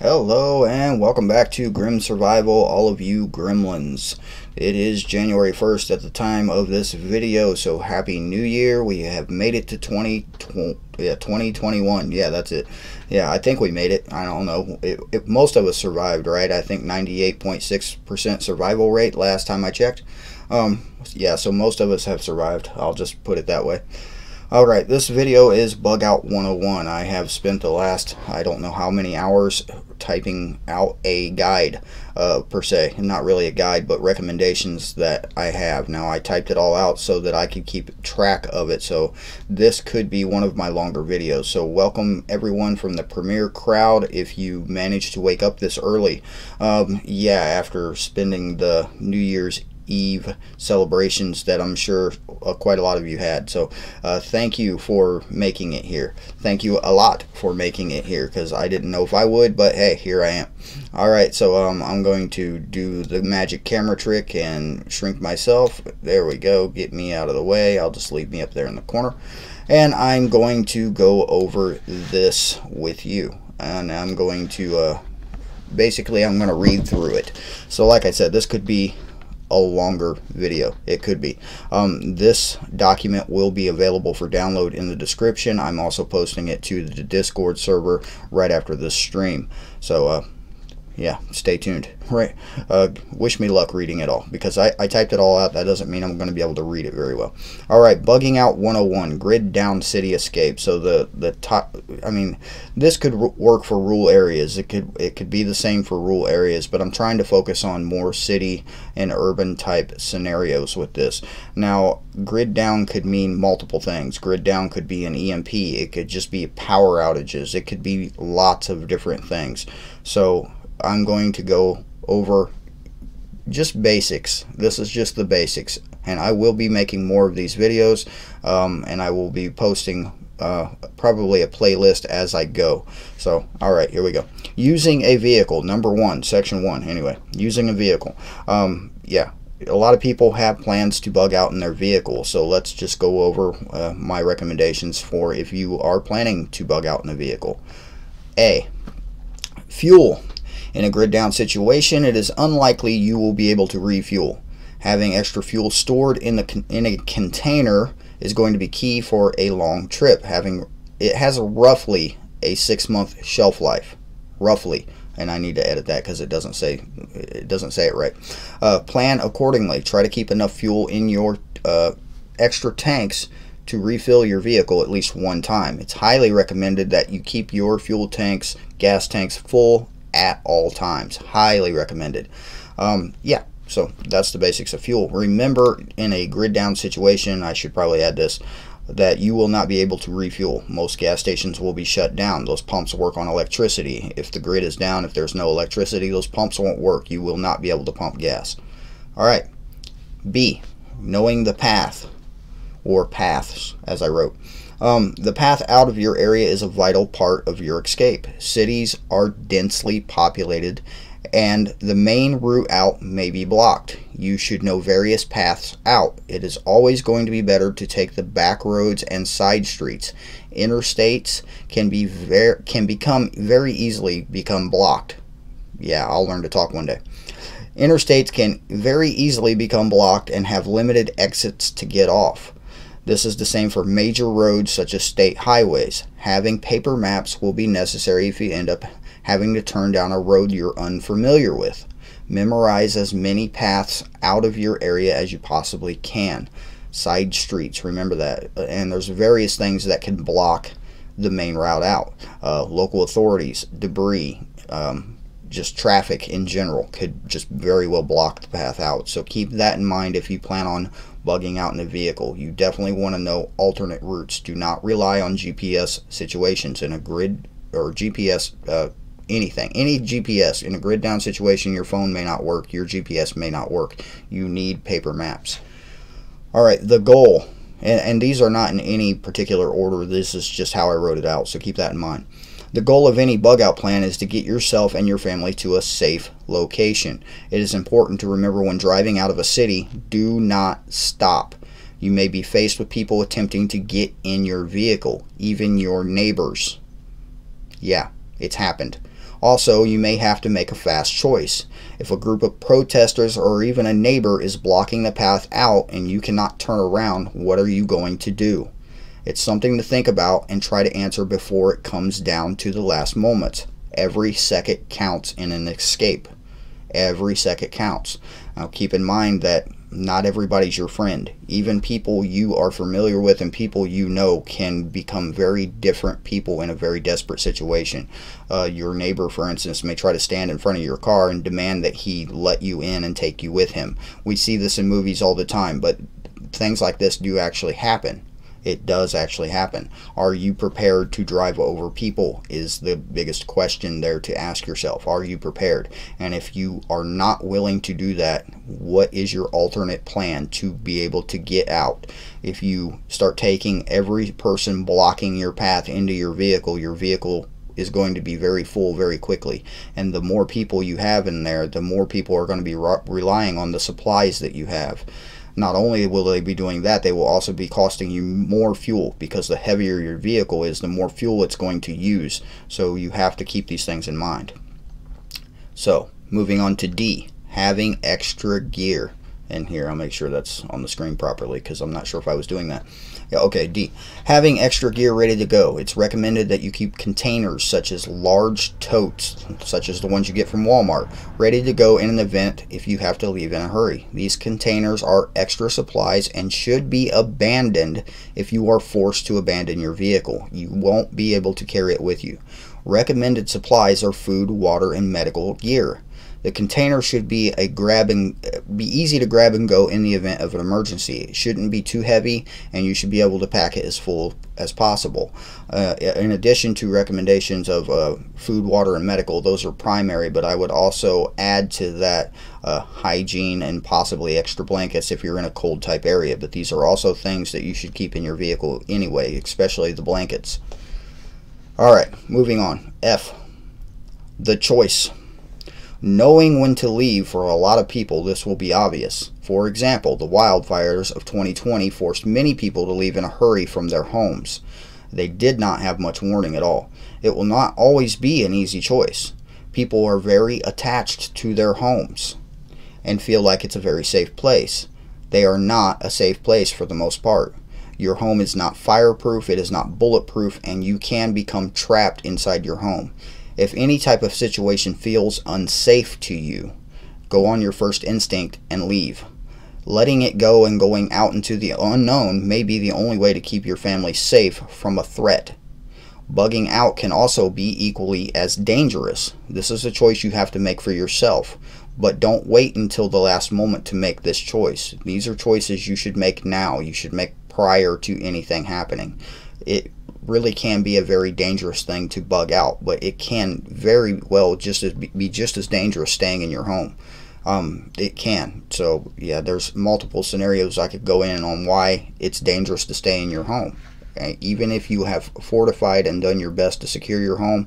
Hello and welcome back to Grim Survival, all of you gremlins. It is January 1st at the time of this video, so Happy New Year. We have made it to 2021. Yeah, that's it. Yeah, I think we made it. I don't know. Most of us survived, right? I think 98.6% survival rate last time I checked. Yeah, so most of us have survived. I'll just put it that way. Alright, this video is Bugout 101. I have spent the last, I don't know how many hours typing out a guide, per se. Not really a guide, but recommendations that I have. Now, I typed it all out so that I could keep track of it, so this could be one of my longer videos. So welcome everyone from the premiere crowd if you managed to wake up this early. Yeah, after spending the New Year's Eve celebrations that I'm sure quite a lot of you had. So thank you for making it here. Thank you a lot for making it here, because I didn't know if I would, but hey, here I am. Alright, so I'm going to do the magic camera trick and shrink myself. There we go. Get me out of the way. I'll just leave me up there in the corner. And I'm going to go over this with you. And I'm going to basically I'm going to read through it. So like I said, this could be a longer video. It could be. This document will be available for download in the description. I'm also posting it to the Discord server right after this stream. So yeah, stay tuned. Right. Wish me luck reading it all, because I typed it all out. That doesn't mean I'm going to be able to read it very well. Alright, Bugging Out 101, Grid Down City Escape. So the top, I mean, this could work for rural areas. It could be the same for rural areas, but I'm trying to focus on more city and urban type scenarios with this. Now, grid down could mean multiple things. Grid down could be an EMP. It could just be power outages. It could be lots of different things. So I'm going to go over just basics. This is just the basics, and I will be making more of these videos, and I will be posting probably a playlist as I go. So alright, here we go. Using a vehicle, number 1, section 1. Anyway, using a vehicle. Yeah, a lot of people have plans to bug out in their vehicle, so let's just go over my recommendations for if you are planning to bug out in a vehicle. A, fuel. In a grid down situation, it is unlikely you will be able to refuel. Having extra fuel stored in a container is going to be key for a long trip. It has roughly a 6-month shelf life, roughly, and I need to edit that because it doesn't say it right. Plan accordingly. Try to keep enough fuel in your extra tanks to refill your vehicle at least one time. It's highly recommended that you keep your fuel tanks, gas tanks full at all times. Highly recommended. Yeah, so that's the basics of fuel. Remember, in a grid down situation, I should probably add this, that you will not be able to refuel. Most gas stations will be shut down. Those pumps work on electricity. If the grid is down, if there's no electricity, those pumps won't work. You will not be able to pump gas. Alright, B, knowing the path, or paths as I wrote. The path out of your area is a vital part of your escape. Cities are densely populated, and the main route out may be blocked. You should know various paths out. It is always going to be better to take the back roads and side streets. Interstates can very easily become blocked. Yeah, I'll learn to talk one day. Interstates can very easily become blocked and have limited exits to get off. This is the same for major roads such as state highways. Having paper maps will be necessary if you end up having to turn down a road you're unfamiliar with. Memorize as many paths out of your area as you possibly can. Side streets, remember that. And there's various things that can block the main route out. Local authorities, debris, just traffic in general could just very well block the path out. So keep that in mind if you plan on bugging out in a vehicle. You definitely want to know alternate routes. Do not rely on GPS situations in a grid, or GPS, anything. Any GPS in a grid down situation, your phone may not work, your GPS may not work. You need paper maps. Alright, the goal. And these are not in any particular order. This is just how I wrote it out, so keep that in mind. The goal of any bug out plan is to get yourself and your family to a safe location. It is important to remember when driving out of a city, do not stop. You may be faced with people attempting to get in your vehicle, even your neighbors. Yeah, it's happened. Also, you may have to make a fast choice. If a group of protesters or even a neighbor is blocking the path out and you cannot turn around, what are you going to do? It's something to think about and try to answer before it comes down to the last moment. Every second counts in an escape. Every second counts. Now keep in mind that not everybody's your friend. Even people you are familiar with and people you know can become very different people in a very desperate situation. Your neighbor, for instance, may try to stand in front of your car and demand that he let you in and take you with him. We see this in movies all the time, but things like this do actually happen. It does actually happen. Are you prepared to drive over people is the biggest question there to ask yourself. Are you prepared? And if you are not willing to do that, what is your alternate plan to be able to get out? If you start taking every person blocking your path into your vehicle is going to be very full very quickly. And the more people you have in there, the more people are going to be relying on the supplies that you have. Not only will they be doing that, they will also be costing you more fuel, because the heavier your vehicle is, the more fuel it's going to use. So you have to keep these things in mind. So moving on to D, having extra gear. And here, I'll make sure that's on the screen properly because I'm not sure if I was doing that. Yeah, okay, D. Having extra gear ready to go. It's recommended that you keep containers such as large totes, such as the ones you get from Walmart, ready to go in an event if you have to leave in a hurry. These containers are extra supplies and should be abandoned if you are forced to abandon your vehicle. You won't be able to carry it with you. Recommended supplies are food, water, and medical gear. The container should be easy to grab and go in the event of an emergency. It shouldn't be too heavy, and you should be able to pack it as full as possible. In addition to recommendations of food, water, and medical, those are primary, but I would also add to that hygiene and possibly extra blankets if you're in a cold type area. But these are also things that you should keep in your vehicle anyway, especially the blankets. Alright, moving on. F, the choice. Knowing when to leave, for a lot of people, this will be obvious. For example, the wildfires of 2020 forced many people to leave in a hurry from their homes. They did not have much warning at all. It will not always be an easy choice. People are very attached to their homes and feel like it's a very safe place. They are not a safe place for the most part. Your home is not fireproof, it is not bulletproof, and you can become trapped inside your home. If any type of situation feels unsafe to you, go on your first instinct and leave. Letting it go and going out into the unknown may be the only way to keep your family safe from a threat. Bugging out can also be equally as dangerous. This is a choice you have to make for yourself, but don't wait until the last moment to make this choice. These are choices you should make now. You should make prior to anything happening. It really can be a very dangerous thing to bug out, but it can very well be just as dangerous staying in your home. It can. So yeah, there's multiple scenarios I could go in on why it's dangerous to stay in your home. Okay? Even if you have fortified and done your best to secure your home,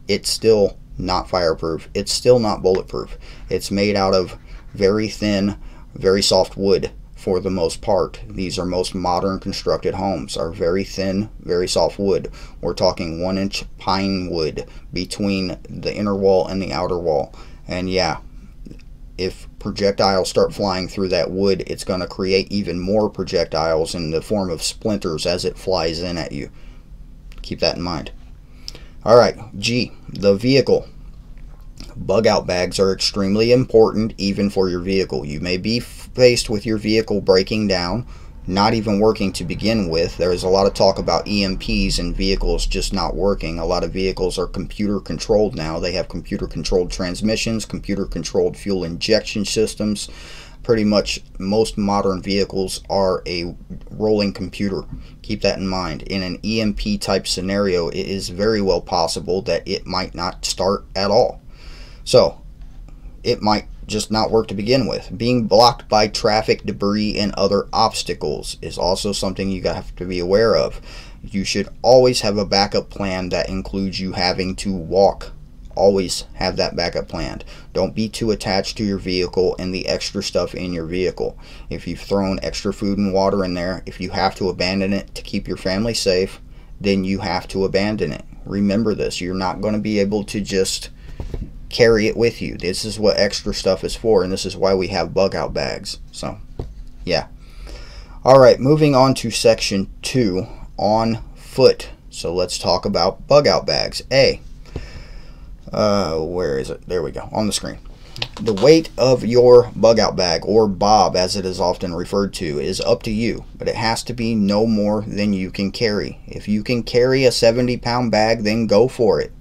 it's still not fireproof. It's still not bulletproof. It's made out of very thin, very soft wood. For the most part, these are most modern constructed homes are very thin, very soft wood. We're talking 1-inch pine wood between the inner wall and the outer wall. And yeah, if projectiles start flying through that wood, it's going to create even more projectiles in the form of splinters as it flies in at you. Keep that in mind. Alright, G, the vehicle. Bug out bags are extremely important even for your vehicle. You may be faced with your vehicle breaking down, not even working to begin with. There is a lot of talk about EMPs and vehicles just not working. A lot of vehicles are computer controlled now. They have computer controlled transmissions, computer controlled fuel injection systems. Pretty much most modern vehicles are a rolling computer. Keep that in mind. In an EMP type scenario, it is very well possible that it might not start at all. So it might just not work to begin with. Being blocked by traffic, debris, and other obstacles is also something you have to be aware of. You should always have a backup plan that includes you having to walk. Always have that backup planned. Don't be too attached to your vehicle and the extra stuff in your vehicle. If you've thrown extra food and water in there, if you have to abandon it to keep your family safe, then you have to abandon it. Remember this. You're not going to be able to just carry it with you. This is what extra stuff is for, and this is why we have bug out bags. So yeah. Alright, moving on to section 2, on foot. So let's talk about bug out bags. Where is it? There we go, on the screen. The weight of your bug out bag, or bob as it is often referred to, is up to you, but it has to be no more than you can carry. If you can carry a 70-pound bag, then go for it.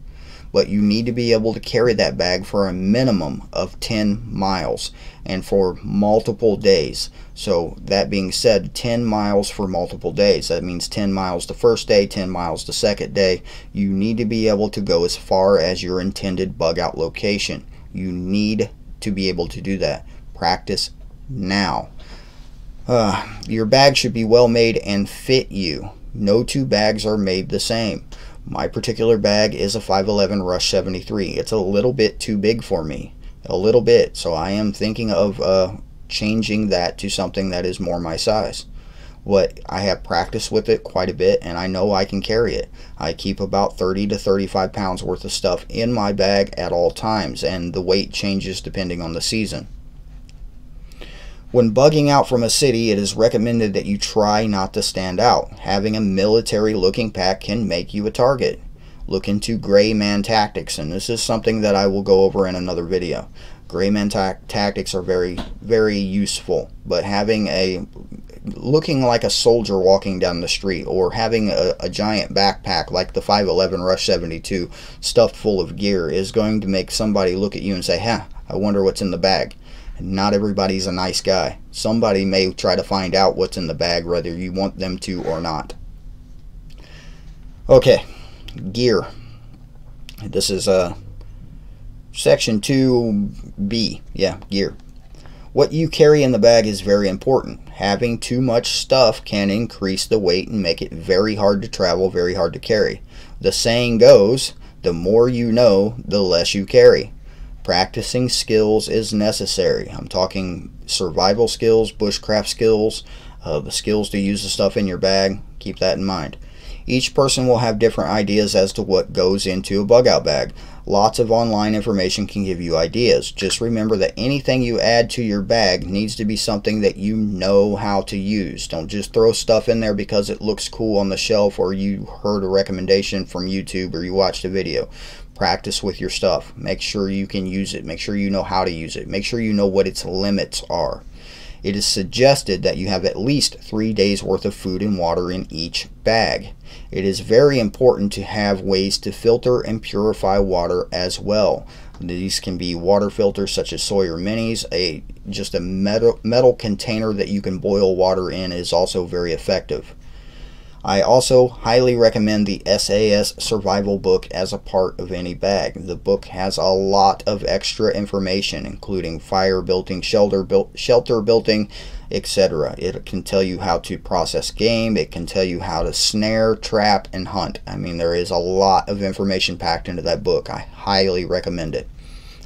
But you need to be able to carry that bag for a minimum of 10 miles and for multiple days. So that being said, 10 miles for multiple days. That means 10 miles the first day, 10 miles the second day. You need to be able to go as far as your intended bug out location. You need to be able to do that. Practice now. Your bag should be well made and fit you. No two bags are made the same. My particular bag is a 511 Rush 73. It's a little bit too big for me. A little bit. So I am thinking of changing that to something that is more my size. I have practiced with it quite a bit, and I know I can carry it. I keep about 30 to 35 pounds worth of stuff in my bag at all times, and the weight changes depending on the season. When bugging out from a city, it is recommended that you try not to stand out. Having a military looking pack can make you a target. Look into gray man tactics, and this is something that I will go over in another video. Gray man tactics are very, very useful, but looking like a soldier walking down the street, or having a giant backpack like the 511 Rush 72 stuffed full of gear, is going to make somebody look at you and say, I wonder what's in the bag. Not everybody's a nice guy. Somebody may try to find out what's in the bag whether you want them to or not. Okay, gear. This is section 2B. Yeah, gear. What you carry in the bag is very important. Having too much stuff can increase the weight and make it very hard to travel, very hard to carry. The saying goes, the more you know, the less you carry. Practicing skills is necessary. I'm talking survival skills, bushcraft skills, the skills to use the stuff in your bag. Keep that in mind. Each person will have different ideas as to what goes into a bug out bag. Lots of online information can give you ideas. Just remember that anything you add to your bag needs to be something that you know how to use. Don't just throw stuff in there because it looks cool on the shelf, or you heard a recommendation from YouTube, or you watched a video. Practice with your stuff. Make sure you can use it. Make sure you know how to use it. Make sure you know what its limits are. It is suggested that you have at least 3 days worth of food and water in each bag. It is very important to have ways to filter and purify water as well. These can be water filters such as Sawyer Minis. Just a metal container that you can boil water in is also very effective. I also highly recommend the SAS Survival Book as a part of any bag. The book has a lot of extra information, including fire building, shelter building, etc. It can tell you how to process game. It can tell you how to snare, trap, and hunt. I mean, there is a lot of information packed into that book. I highly recommend it.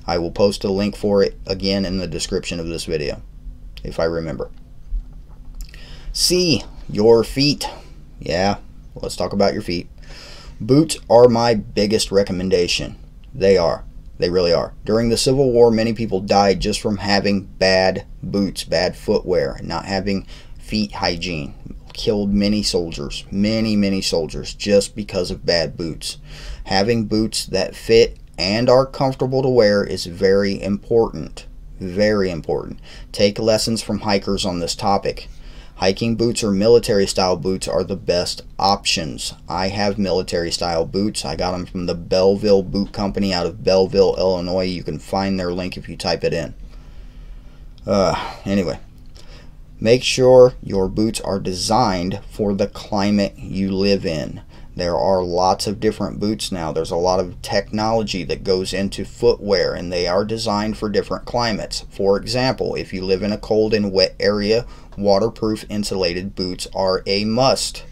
I will post a link for it again in the description of this video, if I remember. C, your feet. Yeah, let's talk about your feet. Boots are my biggest recommendation. They are. They really are. During the Civil War, many people died just from having bad boots, bad footwear, and not having feet hygiene. Killed many soldiers, many soldiers, just because of bad boots. Having boots that fit and are comfortable to wear is very important. Very important. Take lessons from hikers on this topic. Hiking boots or military style boots are the best options. I have military style boots. I got them from the Belleville Boot Company out of Belleville, Illinois. You can find their link if you type it in. Anyway, make sure your boots are designed for the climate you live in. There are lots of different boots now. There's a lot of technology that goes into footwear, and they are designed for different climates. For example, if you live in a cold and wet area, waterproof insulated boots are a must.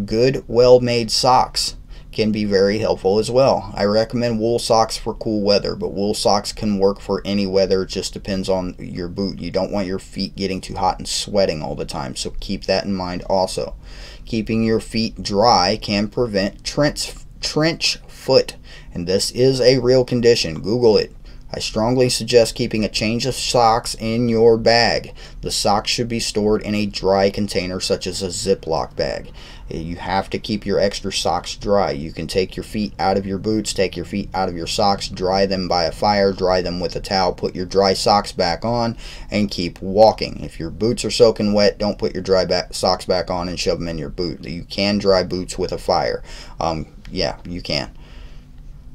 Good, well-made socks can be very helpful as well. I recommend wool socks for cool weather, but wool socks can work for any weather. It just depends on your boot. You don't want your feet getting too hot and sweating all the time, so keep that in mind also. Keeping your feet dry can prevent trench foot, and this is a real condition. Google it. I strongly suggest keeping a change of socks in your bag. The socks should be stored in a dry container such as a Ziploc bag. You have to keep your extra socks dry. You can take your feet out of your boots, take your feet out of your socks, dry them by a fire, dry them with a towel, put your dry socks back on, and keep walking. If your boots are soaking wet, don't put your dry socks back on and shove them in your boot. You can dry boots with a fire. Yeah, you can.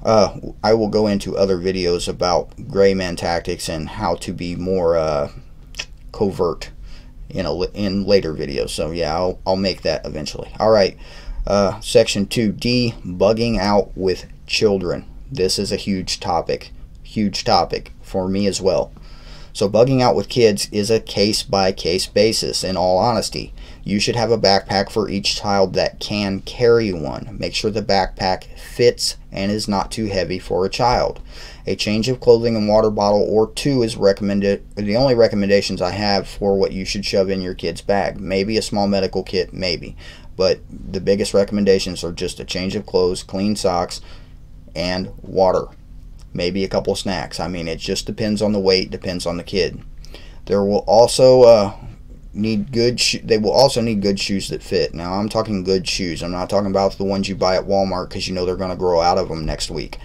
I will go into other videos about gray man tactics and how to be more covert in later videos. So yeah, I'll make that eventually. All right, section 2D, bugging out with children. This is a huge topic for me as well. So bugging out with kids is a case-by-case basis. In all honesty, you should have a backpack for each child that can carry one. Make sure the backpack fits and is not too heavy for a child. A change of clothing and water bottle or two is recommended. The only recommendations I have for what you should shove in your kid's bag. Maybe a small medical kit, maybe. But the biggest recommendations are just a change of clothes, clean socks, and water. Maybe a couple of snacks. I mean, it just depends on the weight, depends on the kid. There will also need good they will also need good shoes that fit. Now I'm talking good shoes. I'm not talking about the ones you buy at Walmart because you know they're going to grow out of them next week.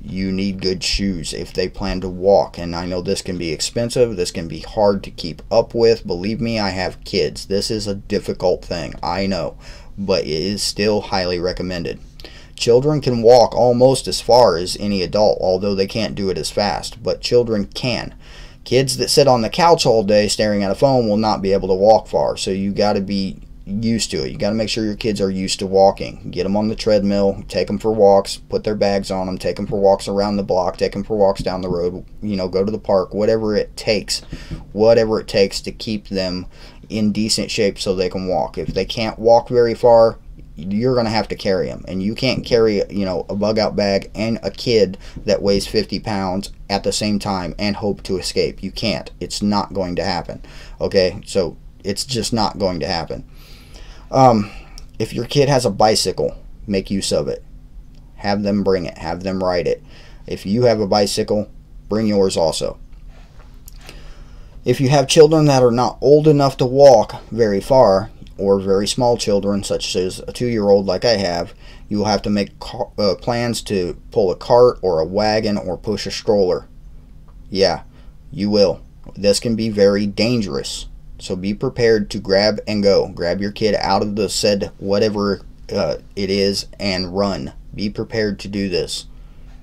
You need good shoes if they plan to walk. And I know this can be expensive, this can be hard to keep up with. Believe me, I have kids. This is a difficult thing, I know, but it is still highly recommended. Children can walk almost as far as any adult, although they can't do it as fast, but children can. Kids that sit on the couch all day staring at a phone will not be able to walk far, so you got to be used to it. You got to make sure your kids are used to walking. Get them on the treadmill, take them for walks, put their bags on them, take them for walks around the block, take them for walks down the road, you know, go to the park, whatever it takes to keep them in decent shape so they can walk. If they can't walk very far, you're going to have to carry them, and you can't carry, you know, a bug out bag and a kid that weighs 50 pounds at the same time and hope to escape. You can't. It's not going to happen. Okay, so it's just not going to happen. If your kid has a bicycle, make use of it. Have them bring it, have them ride it. If you have a bicycle, bring yours also. If you have children that are not old enough to walk very far, or very small children such as a 2-year-old like I have, you will have to make plans to pull a cart or a wagon or push a stroller. Yeah, you will. This can be very dangerous, so be prepared to grab and go. Grab your kid out of the said whatever it is and run. Be prepared to do this.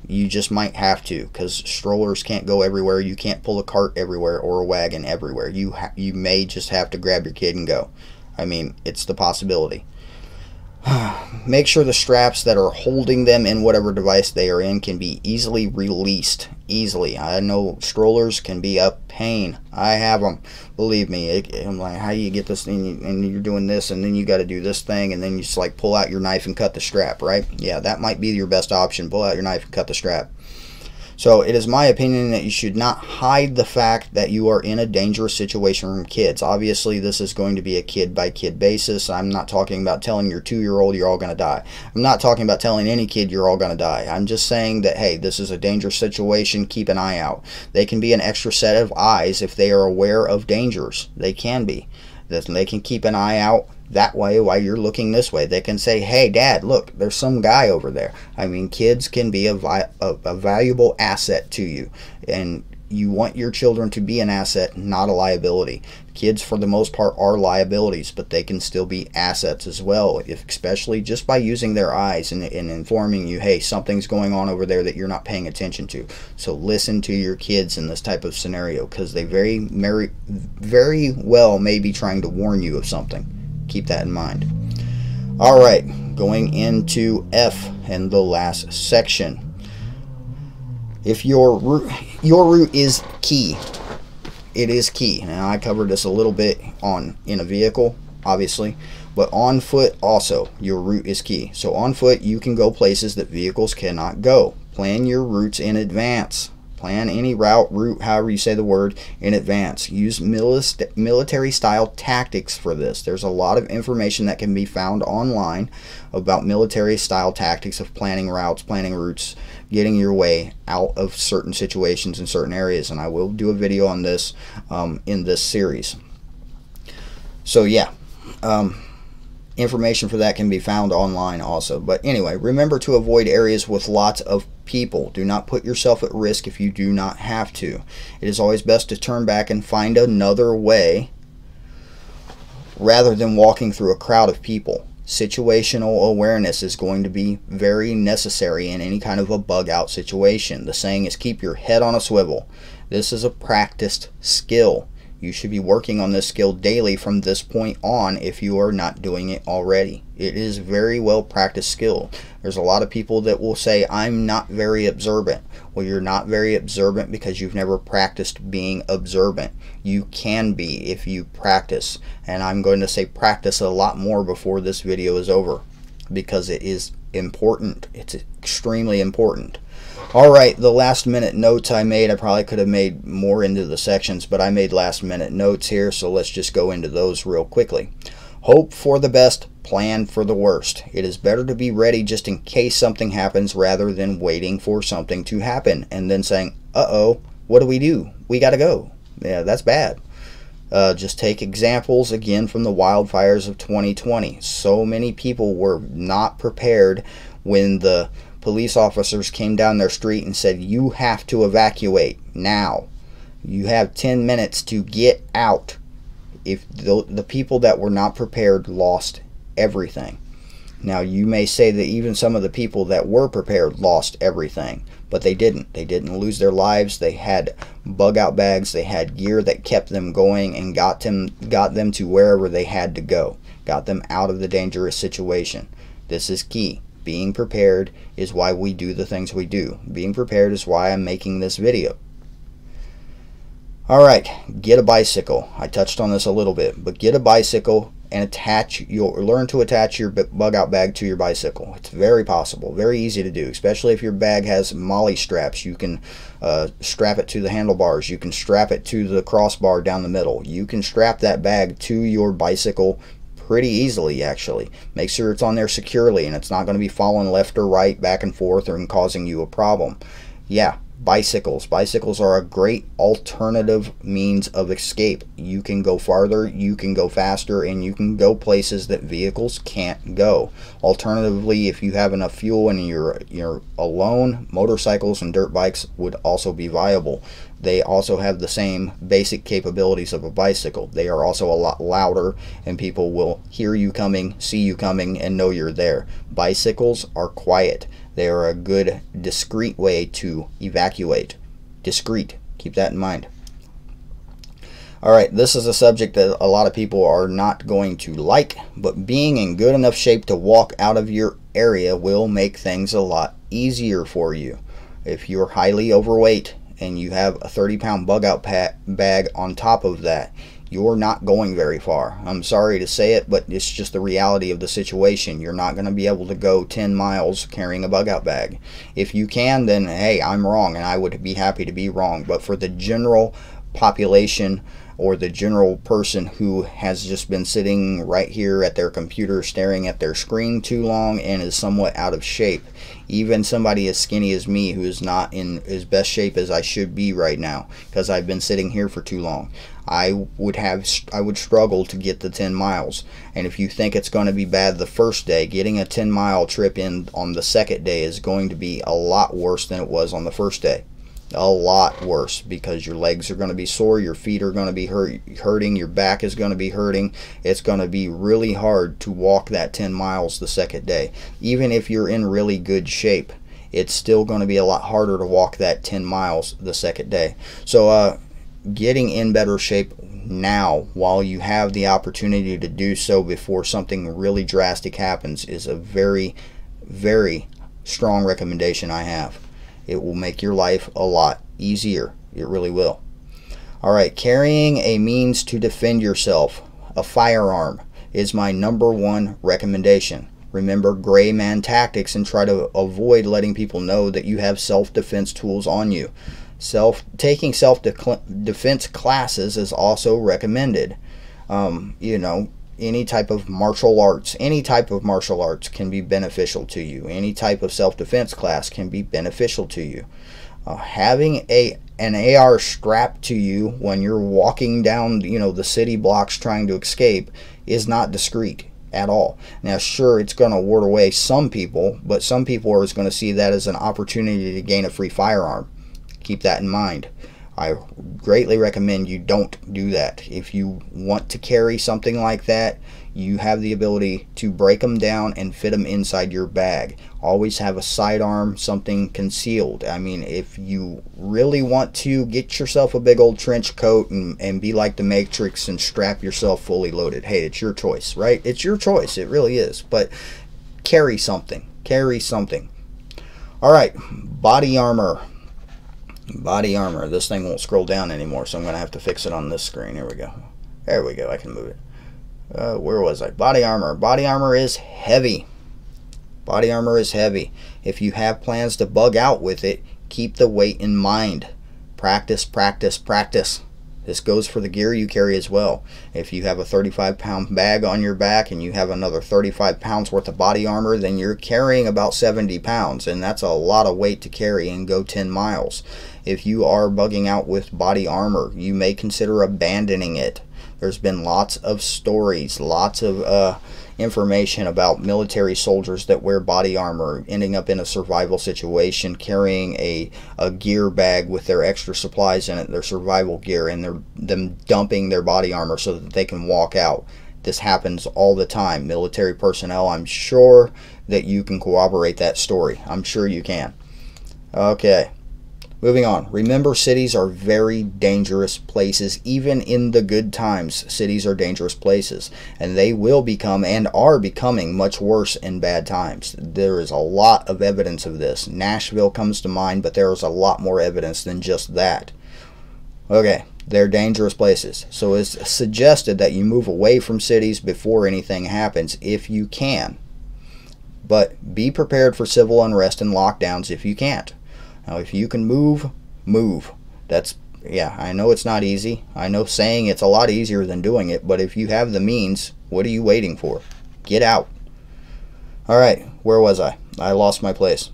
You just might have to, because strollers can't go everywhere. You can't pull a cart everywhere or a wagon everywhere. You may just have to grab your kid and go. I mean, it's the possibility. Make sure the straps that are holding them in whatever device they are in can be easily released. Easily. I know strollers can be a pain. I have them. Believe me. I'm like, how do you get this thing? And you're doing this, and then you got to do this thing, and then you just like pull out your knife and cut the strap, right? Yeah, that might be your best option. Pull out your knife and cut the strap. So it is my opinion that you should not hide the fact that you are in a dangerous situation from kids. Obviously, this is going to be a kid-by-kid basis. I'm not talking about telling your 2-year-old you're all going to die. I'm not talking about telling any kid you're all going to die. I'm just saying that, hey, this is a dangerous situation. Keep an eye out. They can be an extra set of eyes if they are aware of dangers. They can be. They can keep an eye out that way while you're looking this way. They can say, hey, Dad, look, there's some guy over there. I mean, kids can be a valuable asset to you, and you want your children to be an asset, not a liability. Kids, for the most part, are liabilities, but they can still be assets as well, especially just by using their eyes and informing you, hey, something's going on over there that you're not paying attention to. So listen to your kids in this type of scenario, because they very well may be trying to warn you of something. Keep that in mind. All right, going into F and the last section. If your route is key, it is key. Now I covered this a little bit in a vehicle, obviously, but on foot also, your route is key. So on foot, you can go places that vehicles cannot go. Plan your routes in advance. Plan any route, however you say the word, in advance. Use military-style tactics for this. There's a lot of information that can be found online about military-style tactics of planning routes, planning routes, getting your way out of certain situations in certain areas. And I will do a video on this in this series. So yeah, information for that can be found online also. But anyway, remember to avoid areas with lots of people. Do not put yourself at risk if you do not have to. It is always best to turn back and find another way rather than walking through a crowd of people. Situational awareness is going to be very necessary in any kind of a bug out situation. The saying is, keep your head on a swivel. This is a practiced skill. You should be working on this skill daily from this point on if you are not doing it already. It is very well practiced skill. There's a lot of people that will say, I'm not very observant. Well, you're not very observant because you've never practiced being observant. You can be if you practice. And I'm going to say practice a lot more before this video is over, because it is important. It's extremely important. Alright, the last minute notes I made, I probably could have made more into the sections, but I made last minute notes here, so let's just go into those real quickly. Hope for the best, plan for the worst. It is better to be ready just in case something happens rather than waiting for something to happen and then saying, uh-oh, what do? We gotta go. Yeah, that's bad. Just take examples again from the wildfires of 2020. So many people were not prepared when the police officers came down their street and said, you have to evacuate now. You have 10 minutes to get out. If the people that were not prepared lost everything. Now you may say that even some of the people that were prepared lost everything, but they didn't. They didn't lose their lives. They had bug out bags. They had gear that kept them going and got them to wherever they had to go. Got them out of the dangerous situation. This is key. Being prepared is why we do the things we do. Being prepared is why I'm making this video. Alright, get a bicycle. I touched on this a little bit, but get a bicycle and learn to attach your bug out bag to your bicycle. It's very possible, very easy to do, especially if your bag has molly straps. You can strap it to the handlebars. You can strap it to the crossbar down the middle. You can strap that bag to your bicycle pretty easily, actually. Make sure it's on there securely and it's not going to be falling left or right, back and forth, or causing you a problem. Yeah, bicycles. Bicycles are a great alternative means of escape. You can go farther, you can go faster, and you can go places that vehicles can't go. Alternatively, if you have enough fuel and you're alone, motorcycles and dirt bikes would also be viable. They also have the same basic capabilities of a bicycle. They are also a lot louder, and people will hear you coming, see you coming, and know you're there. Bicycles are quiet. They are a good, discreet way to evacuate. Discreet. Keep that in mind. Alright, this is a subject that a lot of people are not going to like, but being in good enough shape to walk out of your area will make things a lot easier for you. If you're highly overweight and you have a 30-pound bug out bag on top of that, you're not going very far. I'm sorry to say it, but it's just the reality of the situation. You're not going to be able to go 10 miles carrying a bug out bag. If you can, then hey, I'm wrong, and I would be happy to be wrong. But for the general population, or the general person who has just been sitting right here at their computer staring at their screen too long and is somewhat out of shape, even somebody as skinny as me who is not in as best shape as I should be right now because I've been sitting here for too long, I would struggle to get the 10 miles. And if you think it's going to be bad the first day, getting a 10-mile trip in on the second day is going to be a lot worse than it was on the first day. A lot worse, because your legs are going to be sore, your feet are going to be hurting, your back is going to be hurting. It's going to be really hard to walk that 10 miles the second day. Even if you're in really good shape, it's still going to be a lot harder to walk that 10 miles the second day. So getting in better shape now while you have the opportunity to do so before something really drastic happens is a very, very strong recommendation I have. It will make your life a lot easier. It really will. Alright, carrying a means to defend yourself, a firearm, is my #1 recommendation. Remember gray man tactics and try to avoid letting people know that you have self-defense tools on you. Taking self-defense classes is also recommended. You know, any type of martial arts can be beneficial to you. Any type of self-defense class can be beneficial to you. Having an AR strapped to you when you're walking down, you know, the city blocks trying to escape is not discreet at all. Now, sure, it's going to ward away some people, but some people are going to see that as an opportunity to gain a free firearm. Keep that in mind. I greatly recommend you don't do that. If you want to carry something like that, you have the ability to break them down and fit them inside your bag. Always have a sidearm, something concealed. I mean, if you really want to, get yourself a big old trench coat and be like the Matrix and strap yourself fully loaded. Hey, it's your choice, right? It's your choice. It really is. But carry something. Carry something. All right, body armor. Body armor. This thing won't scroll down anymore, so I'm going to have to fix it on this screen. Here we go. There we go. I can move it. Where was I? Body armor. Body armor is heavy. Body armor is heavy. If you have plans to bug out with it, keep the weight in mind. Practice, practice, practice. This goes for the gear you carry as well. If you have a 35-pound bag on your back and you have another 35 pounds worth of body armor, then you're carrying about 70 pounds, and that's a lot of weight to carry and go 10 miles. If you are bugging out with body armor, you may consider abandoning it. There's been lots of stories, lots of information about military soldiers that wear body armor ending up in a survival situation, carrying a gear bag with their extra supplies in it, their survival gear, and them dumping their body armor so that they can walk out. This happens all the time. Military personnel, I'm sure that you can corroborate that story. I'm sure you can. Okay. Moving on. Remember, cities are very dangerous places. Even in the good times, cities are dangerous places. And they will become and are becoming much worse in bad times. There is a lot of evidence of this. Nashville comes to mind, but there is a lot more evidence than just that. Okay, they're dangerous places. So it's suggested that you move away from cities before anything happens if you can. But be prepared for civil unrest and lockdowns if you can't. Now, if you can move, move. That's, yeah, I know it's not easy. I know saying it's a lot easier than doing it, but if you have the means, what are you waiting for? Get out. All right, where was I? I lost my place.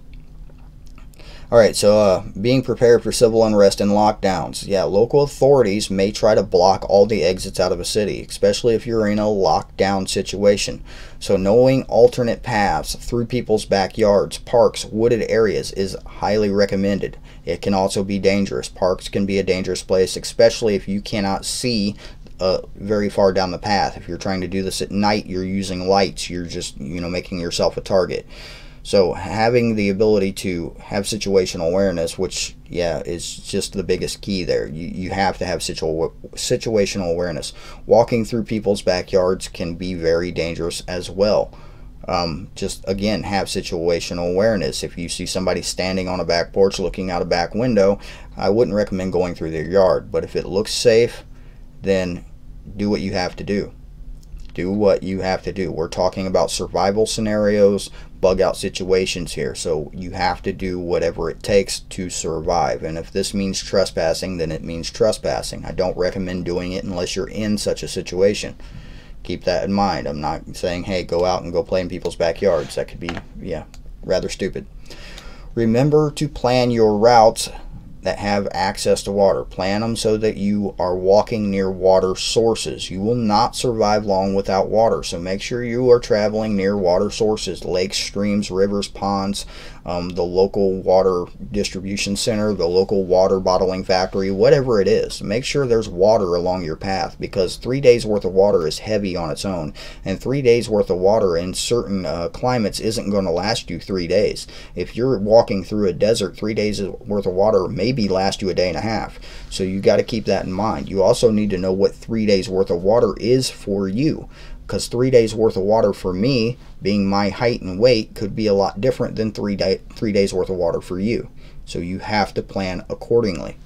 All right, so being prepared for civil unrest and lockdowns. Yeah, local authorities may try to block all the exits out of a city, especially if you're in a lockdown situation. So knowing alternate paths through people's backyards, parks, wooded areas is highly recommended. It can also be dangerous. Parks can be a dangerous place, especially if you cannot see very far down the path. If you're trying to do this at night, you're using lights, you're just, you know, making yourself a target. So having the ability to have situational awareness, which, yeah, is just the biggest key there. You have to have situational awareness. Walking through people's backyards can be very dangerous as well. Just, again, have situational awareness. If you see somebody standing on a back porch looking out a back window, I wouldn't recommend going through their yard. But if it looks safe, then do what you have to do. Do what you have to do. We're talking about survival scenarios, bug out situations here, so you have to do whatever it takes to survive. And if this means trespassing, then it means trespassing. I don't recommend doing it unless you're in such a situation. Keep that in mind. I'm not saying, hey, go out and go play in people's backyards. That could be, yeah, rather stupid. Remember to plan your routes that have access to water. Plan them so that you are walking near water sources. You will not survive long without water, so make sure you are traveling near water sources, lakes, streams, rivers, ponds, the local water distribution center, the local water bottling factory, whatever it is. Make sure there's water along your path, because 3 days worth of water is heavy on its own, and 3 days worth of water in certain climates isn't going to last you 3 days. If you're walking through a desert, 3 days worth of water maybe last you a day and a half. So you got to keep that in mind. You also need to know what 3 days worth of water is for you, because 3 days worth of water for me, being my height and weight, could be a lot different than 3 days worth of water for you. So you have to plan accordingly.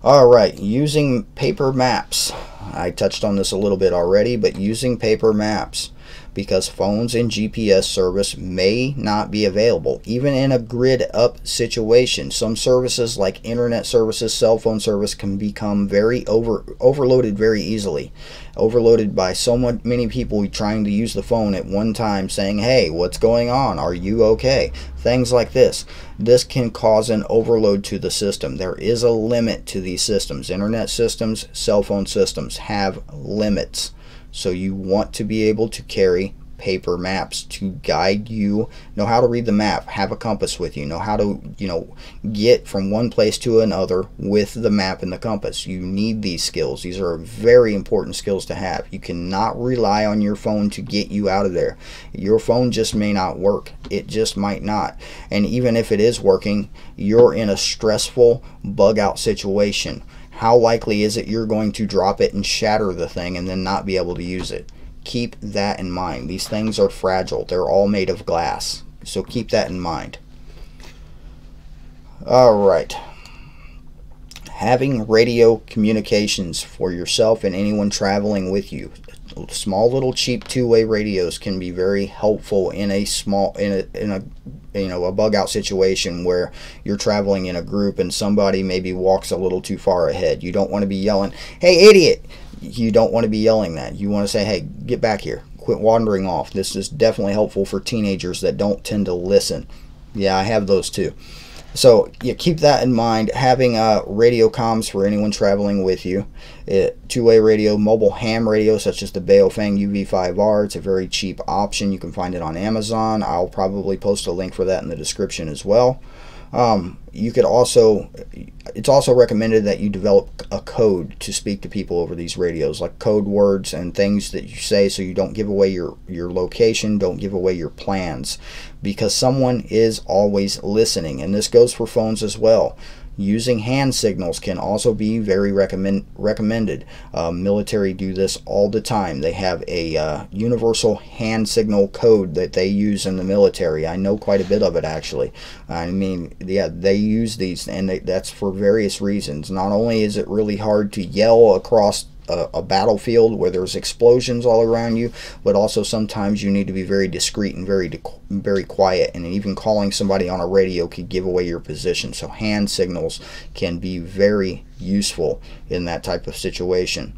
All right, using paper maps. I touched on this a little bit already, but using paper maps. because phones and GPS service may not be available. Even in a grid up situation, some services like internet services, cell phone service can become very overloaded very easily. Overloaded by so many people trying to use the phone at one time, saying, hey, what's going on? Are you okay? Things like this. This can cause an overload to the system. There is a limit to these systems. Internet systems, cell phone systems have limits. So you want to be able to carry paper maps to guide you, know how to read the map, have a compass with you, know how to, get from one place to another with the map and the compass. You need these skills. These are very important skills to have. You cannot rely on your phone to get you out of there. Your phone just may not work. It just might not. And even if it is working, you're in a stressful bug out situation. How likely is it you're going to drop it and shatter the thing and then not be able to use it? Keep that in mind. These things are fragile. They're all made of glass. So keep that in mind. Alright. Having radio communications for yourself and anyone traveling with you. Small little cheap two-way radios can be very helpful in a bug out situation where you're traveling in a group and somebody maybe walks a little too far ahead. You don't want to be yelling, "Hey idiot!" You don't want to be yelling that. You want to say, hey, get back here. Quit wandering off. This is definitely helpful for teenagers that don't tend to listen. Yeah, I have those too. So you keep that in mind. Having radio comms for anyone traveling with you. Two-way radio, mobile ham radio such as the Baofeng UV5R. It's a very cheap option. You can find it on Amazon. I'll probably post a link for that in the description as well. You could also, it's also recommended that you develop a code to speak to people over these radios, like code words and things that you say, so you don't give away your location, don't give away your plans, because someone is always listening. And this goes for phones as well. Using hand signals can also be very recommended. Military do this all the time. They have a universal hand signal code that they use in the military. I know quite a bit of it, actually. I mean, yeah, they use these, and that's for various reasons. Not only is it really hard to yell across a battlefield where there's explosions all around you, but also sometimes you need to be very discreet and very quiet, and even calling somebody on a radio could give away your position. So hand signals can be very useful in that type of situation.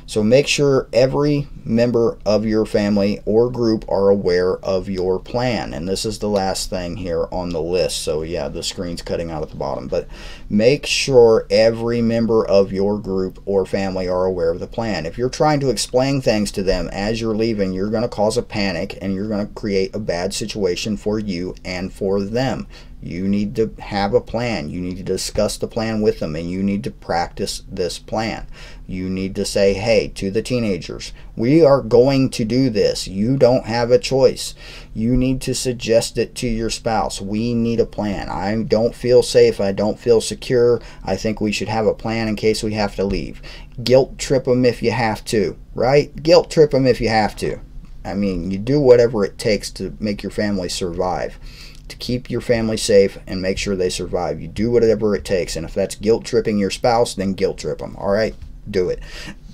So make sure every member of your family or group are aware of your plan. And this is the last thing here on the list. So yeah, the screen's cutting out at the bottom. But make sure every member of your group or family are aware of the plan. If you're trying to explain things to them as you're leaving, you're going to cause a panic and you're going to create a bad situation for you and for them. You need to have a plan. You need to discuss the plan with them, and you need to practice this plan. You need to say, hey, to the teenagers, we are going to do this. You don't have a choice. You need to suggest it to your spouse. We need a plan. I don't feel safe. I don't feel secure. I think we should have a plan in case we have to leave. Guilt trip them if you have to, right? Guilt trip them if you have to. I mean, you do whatever it takes to make your family survive. To keep your family safe and make sure they survive. You do whatever it takes, and if that's guilt tripping your spouse, then guilt trip them. Alright, do it.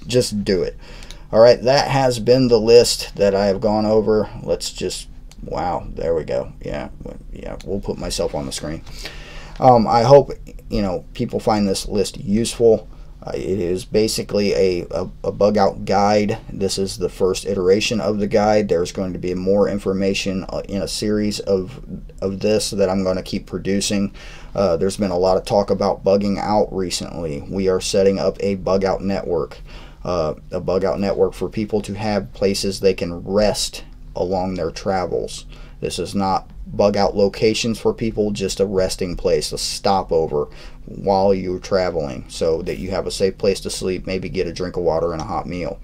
Just do it. Alright, that has been the list that I have gone over. Let's just, wow, there we go. Yeah, we'll put myself on the screen. I hope people find this list useful. It is basically a bug out guide. This is the first iteration of the guide. There's going to be more information in a series of this that I'm going to keep producing. There's been a lot of talk about bugging out recently. We are setting up a bug out network. A bug out network for people to have places they can rest along their travels. This is not bug out locations for people, just a resting place, a stopover while you're traveling, so that you have a safe place to sleep, maybe get a drink of water and a hot meal.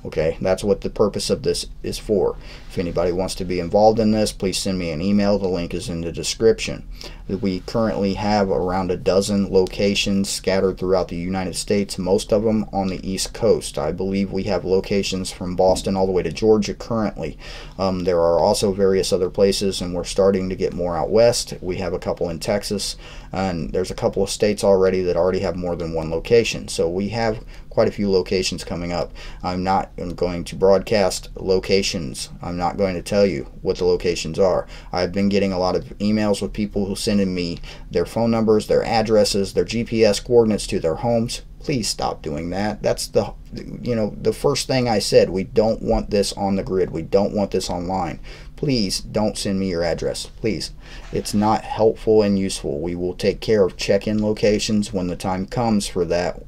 Okay, that's what the purpose of this is for. If anybody wants to be involved in this, please send me an email. The link is in the description. We currently have around a dozen locations scattered throughout the United States, most of them on the East Coast. I believe we have locations from Boston all the way to Georgia currently. There are also various other places, and we're starting to get more out west. We have a couple in Texas, and there's a couple of states already that already have more than one location. So we have quite a few locations coming up. I'm not am going to broadcast locations. I'm not going to tell you what the locations are. I've been getting a lot of emails with people who sending me their phone numbers, their addresses, their GPS coordinates to their homes. Please stop doing that. That's the, you know, the first thing I said. We don't want this on the grid. We don't want this online. Please don't send me your address. Please. It's not helpful and useful. We will take care of check-in locations when the time comes for that,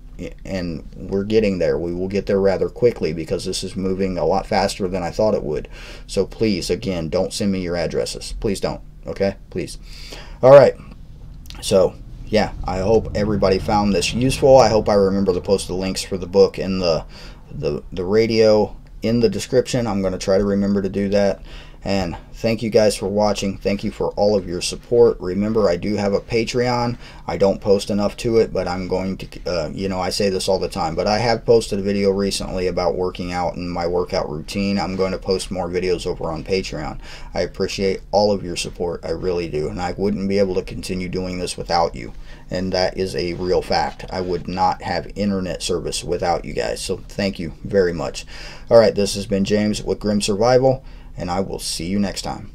and we're getting there. We will get there rather quickly because this is moving a lot faster than I thought it would. So please, again, don't send me your addresses. Please don't. Okay? Please. All right. So yeah, I hope everybody found this useful. I hope I remember to post the links for the book and the radio in the description. I'm going to try to remember to do that. And thank you guys for watching. Thank you for all of your support. Remember, I do have a Patreon. I don't post enough to it, but I'm going to, you know, I say this all the time, but I have posted a video recently about working out and my workout routine. I'm going to post more videos over on Patreon. I appreciate all of your support. I really do. And I wouldn't be able to continue doing this without you. And that is a real fact. I would not have internet service without you guys. So thank you very much. All right, this has been James with Grim Survival, and I will see you next time.